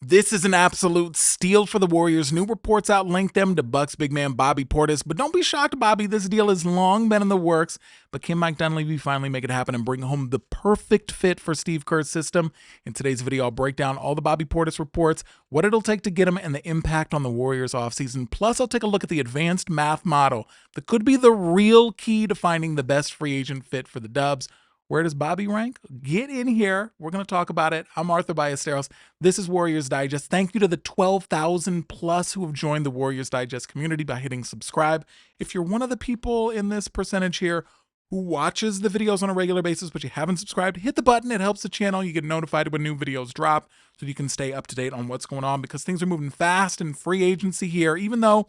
This is an absolute steal for the Warriors. New reports outlink them to Bucks big man Bobby Portis. But don't be shocked, Bobby. This deal has long been in the works. But can Mike Dunleavy finally make it happen and bring home the perfect fit for Steve Kerr's system? In today's video, I'll break down all the Bobby Portis reports, what it'll take to get him, and the impact on the Warriors offseason. Plus, I'll take a look at the advanced math model that could be the real key to finding the best free agent fit for the Dubs. Where does Bobby rank? Get in here. We're going to talk about it. I'm Arthur Ballesteros. This is Warriors Digest. Thank you to the 12,000 plus who have joined the Warriors Digest community by hitting subscribe. If you're one of the people in this percentage here who watches the videos on a regular basis but you haven't subscribed, hit the button. It helps the channel. You get notified when new videos drop so you can stay up to date on what's going on because things are moving fast in free agency here. Even though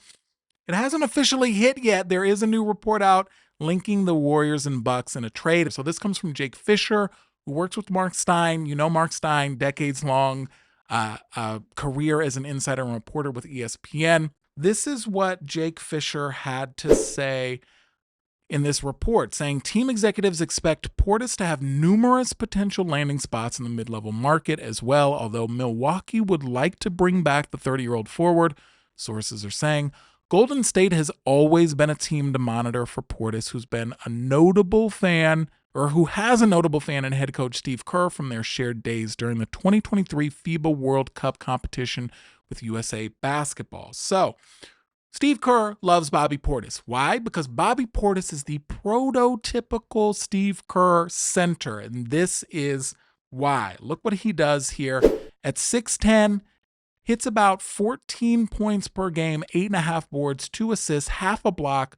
it hasn't officially hit yet, there is a new report out linking the Warriors and Bucks in a trade. So this comes from Jake Fisher, who works with Mark Stein. You know Mark Stein, decades-long career as an insider and reporter with ESPN. This is what Jake Fisher had to say in this report, saying team executives expect Portis to have numerous potential landing spots in the mid-level market as well, although Milwaukee would like to bring back the 30-year-old forward, sources are saying. Golden State has always been a team to monitor for Portis, who's been a notable fan, or who has a notable fan in head coach Steve Kerr from their shared days during the 2023 FIBA World Cup competition with USA Basketball. So, Steve Kerr loves Bobby Portis. Why? Because Bobby Portis is the prototypical Steve Kerr center, and this is why. Look what he does here. At 6'10", hits about 14 points per game, 8.5 boards, 2 assists, half a block,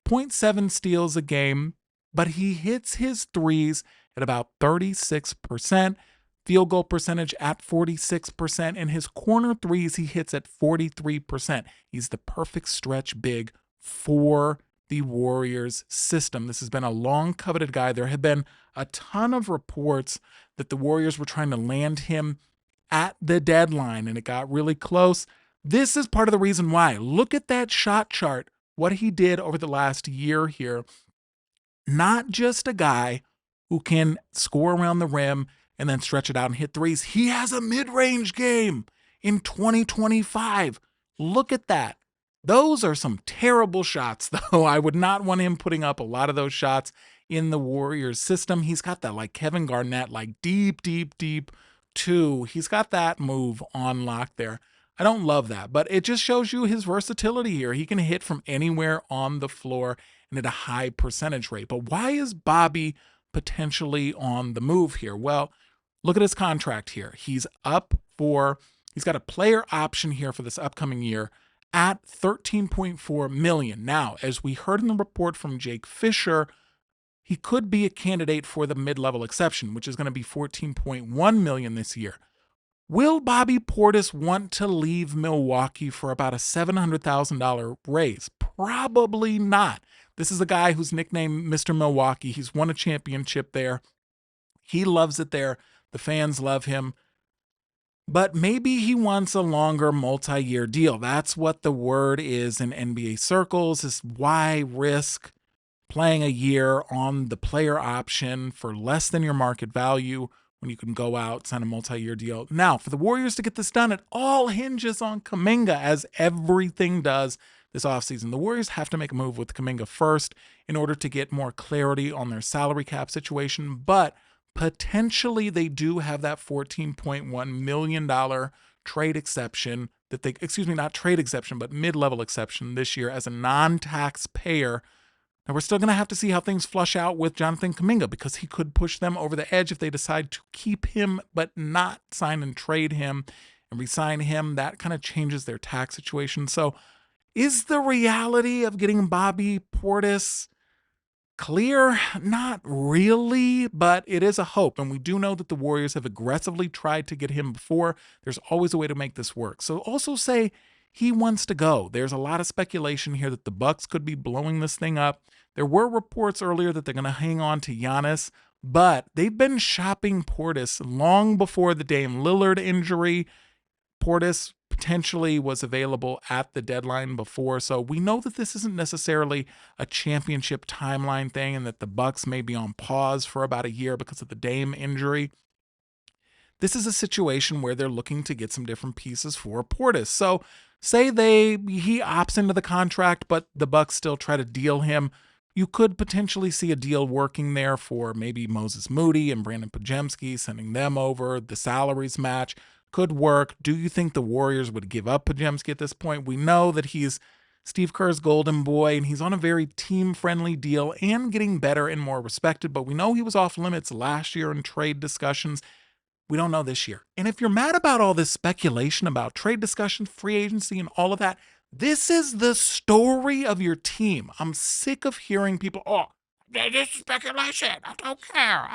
0.7 steals a game, but he hits his threes at about 36%, field goal percentage at 46%, and his corner threes he hits at 43%. He's the perfect stretch big for the Warriors system. This has been a long coveted guy. There have been a ton of reports that the Warriors were trying to land him at the deadline, and it got really close. This is part of the reason why. Look at that shot chart, what he did over the last year here. Not just a guy who can score around the rim and then stretch it out and hit threes. He has a mid-range game in 2025. Look at that. Those are some terrible shots, though. I would not want him putting up a lot of those shots in the Warriors system. He's got that like Kevin Garnett, like deep two. He's got that move on lock there. I don't love that, but it just shows you his versatility here. He can hit from anywhere on the floor and at a high percentage rate. But why is Bobby potentially on the move here? Well, look at his contract here. He's got a player option here for this upcoming year at $13.4 million. Now, as we heard in the report from Jake Fisher, he could be a candidate for the mid-level exception, which is going to be $14.1 million this year. Will Bobby Portis want to leave Milwaukee for about a $700,000 raise? Probably not. This is a guy who's nicknamed Mr. Milwaukee. He's won a championship there. He loves it there. The fans love him. But maybe he wants a longer multi-year deal. That's what the word is in NBA circles, is why risk playing a year on the player option for less than your market value when you can go out, sign a multi-year deal. Now, for the Warriors to get this done, it all hinges on Kuminga, as everything does this offseason. The Warriors have to make a move with Kuminga first in order to get more clarity on their salary cap situation, but potentially they do have that $14.1 million trade exception that they, not trade exception, but mid-level exception this year as a non-taxpayer. Now, we're still going to have to see how things flush out with Jonathan Kuminga, because he could push them over the edge if they decide to keep him but not sign and trade him and re-sign him. That kind of changes their tax situation. So is the reality of getting Bobby Portis clear? Not really, but it is a hope. And we do know that the Warriors have aggressively tried to get him before. There's always a way to make this work. So also say he wants to go. There's a lot of speculation here that the Bucks could be blowing this thing up. There were reports earlier that they're going to hang on to Giannis, but they've been shopping Portis long before the Dame Lillard injury. Portis potentially was available at the deadline before, so we know that this isn't necessarily a championship timeline thing and that the Bucks may be on pause for about a year because of the Dame injury. this is a situation where they're looking to get some different pieces for Portis. So say he opts into the contract, but the Bucks still try to deal him. You could potentially see a deal working there for maybe Moses Moody and Brandin Podziemski, sending them over. The salaries match could work. Do you think the Warriors would give up Podziemski at this point? We know that he's Steve Kerr's golden boy, and he's on a very team-friendly deal and getting better and more respected, but we know he was off limits last year in trade discussions. We don't know this year. And if you're mad about all this speculation about trade discussions, free agency, and all of that, this is the story of your team. I'm sick of hearing people, oh, this is speculation. I don't care.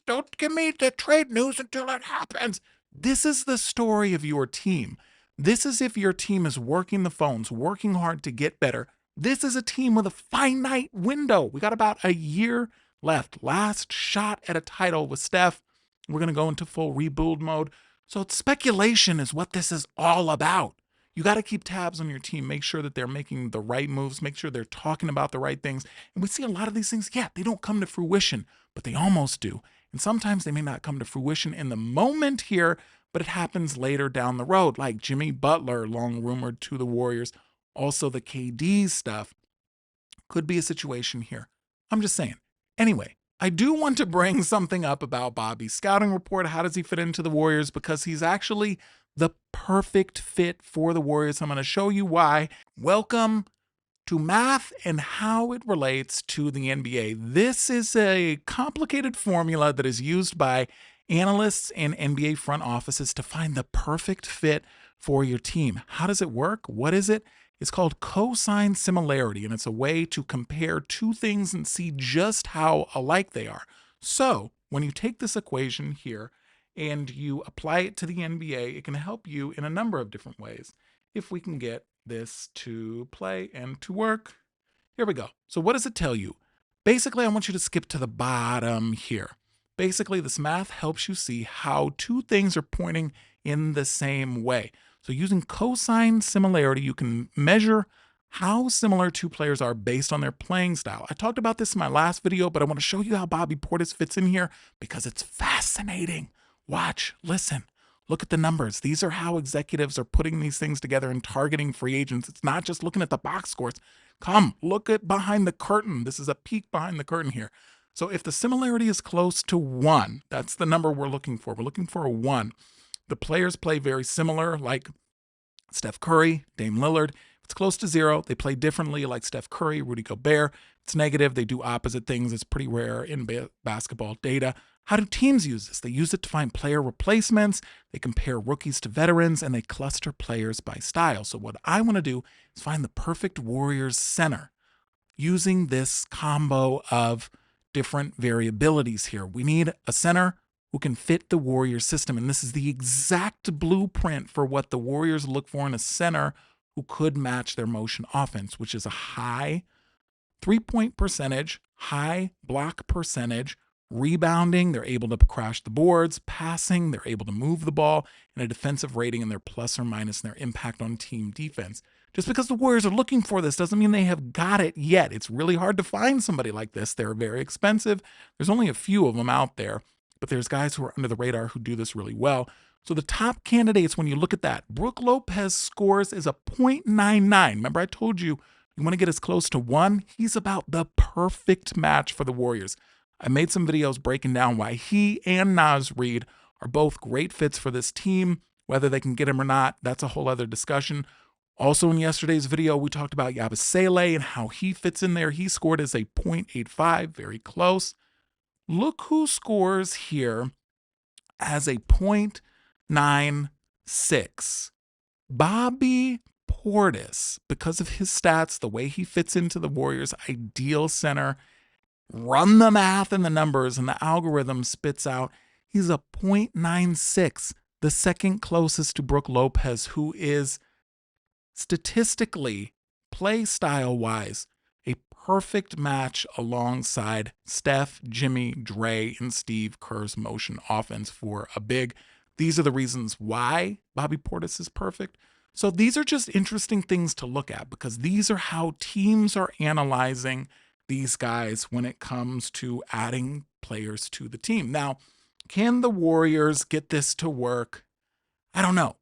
Don't give me the trade news until it happens. This is the story of your team. This is if your team is working the phones, working hard to get better. This is a team with a finite window. We got about a year left. Last shot at a title with Steph. We're going to go into full rebuild mode. So speculation is what this is all about. You got to keep tabs on your team. Make sure that they're making the right moves. Make sure they're talking about the right things. And we see a lot of these things, yeah, they don't come to fruition, but they almost do. And sometimes they may not come to fruition in the moment here, but it happens later down the road, like Jimmy Butler, long rumored to the Warriors. Also, the KD stuff could be a situation here. I'm just saying. Anyway, I do want to bring something up about Bobby's scouting report. How does he fit into the Warriors? Because he's actually the perfect fit for the Warriors. I'm going to show you why. Welcome to math and how it relates to the NBA. This is a complicated formula that is used by analysts and NBA front offices to find the perfect fit for your team. How does it work? What is it? It's called cosine similarity, and it's a way to compare two things and see just how alike they are. So when you take this equation here and you apply it to the NBA, it can help you in a number of different ways. If we can get this to play and to work. Here we go. So what does it tell you? Basically, I want you to skip to the bottom here. Basically, this math helps you see how two things are pointing in the same way. So using cosine similarity, you can measure how similar two players are based on their playing style. I talked about this in my last video, but I want to show you how Bobby Portis fits in here because it's fascinating. Watch, listen, look at the numbers. These are how executives are putting these things together and targeting free agents. It's not just looking at the box scores. Come, look at behind the curtain. This is a peek behind the curtain here. So if the similarity is close to 1, that's the number we're looking for. We're looking for a 1. The players play very similar, like Steph Curry, Dame Lillard. If it's close to 0, they play differently, like Steph Curry, Rudy Gobert. If it's negative, they do opposite things. It's pretty rare in basketball data. How do teams use this? They use it to find player replacements. They compare rookies to veterans, and they cluster players by style. So what I want to do is find the perfect Warriors center using this combo of different variabilities here. We need a center who can fit the Warriors system, and this is the exact blueprint for what the Warriors look for in a center who could match their motion offense, which is a high three-point percentage, high block percentage, rebounding, they're able to crash the boards, passing, they're able to move the ball, and a defensive rating in their plus or minus and their impact on team defense. Just because the Warriors are looking for this doesn't mean they have got it yet. It's really hard to find somebody like this. They're very expensive. There's only a few of them out there, but there's guys who are under the radar who do this really well. So the top candidates, when you look at that, Brook Lopez scores is a .99. Remember I told you want to get as close to 1? He's about the perfect match for the Warriors. I made some videos breaking down why he and Naz Reid are both great fits for this team. Whether they can get him or not, that's a whole other discussion. Also in yesterday's video, we talked about Yabusele and how he fits in there. He scored as a .85, very close. Look who scores here as a .96. Bobby Portis, because of his stats, the way he fits into the Warriors' ideal center. Run the math and the numbers, and the algorithm spits out he's a .96, the second closest to Brook Lopez, who is statistically, play style-wise, a perfect match alongside Steph, Jimmy, Dre, and Steve Kerr's motion offense for a big. These are the reasons why Bobby Portis is perfect. So these are just interesting things to look at because these are how teams are analyzing these guys when it comes to adding players to the team. Now, Can the Warriors get this to work? I don't know.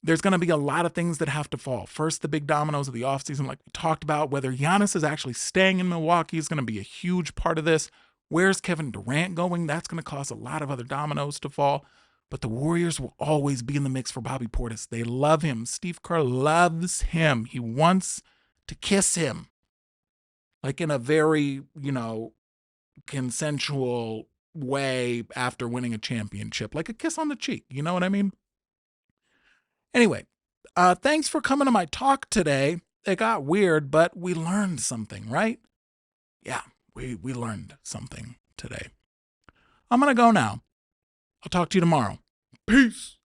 There's going to be a lot of things that have to fall. First, the big dominoes of the offseason, like we talked about, whether Giannis is actually staying in Milwaukee is going to be a huge part of this. Where's Kevin Durant going? That's going to cause a lot of other dominoes to fall. But the Warriors will always be in the mix for Bobby Portis. They love him. Steve Kerr loves him. He wants to kiss him. Like in a very, consensual way after winning a championship. Like a kiss on the cheek. You know what I mean? Anyway, thanks for coming to my talk today. It got weird, but we learned something, right? Yeah, we learned something today. I'm going to go now. I'll talk to you tomorrow. Peace.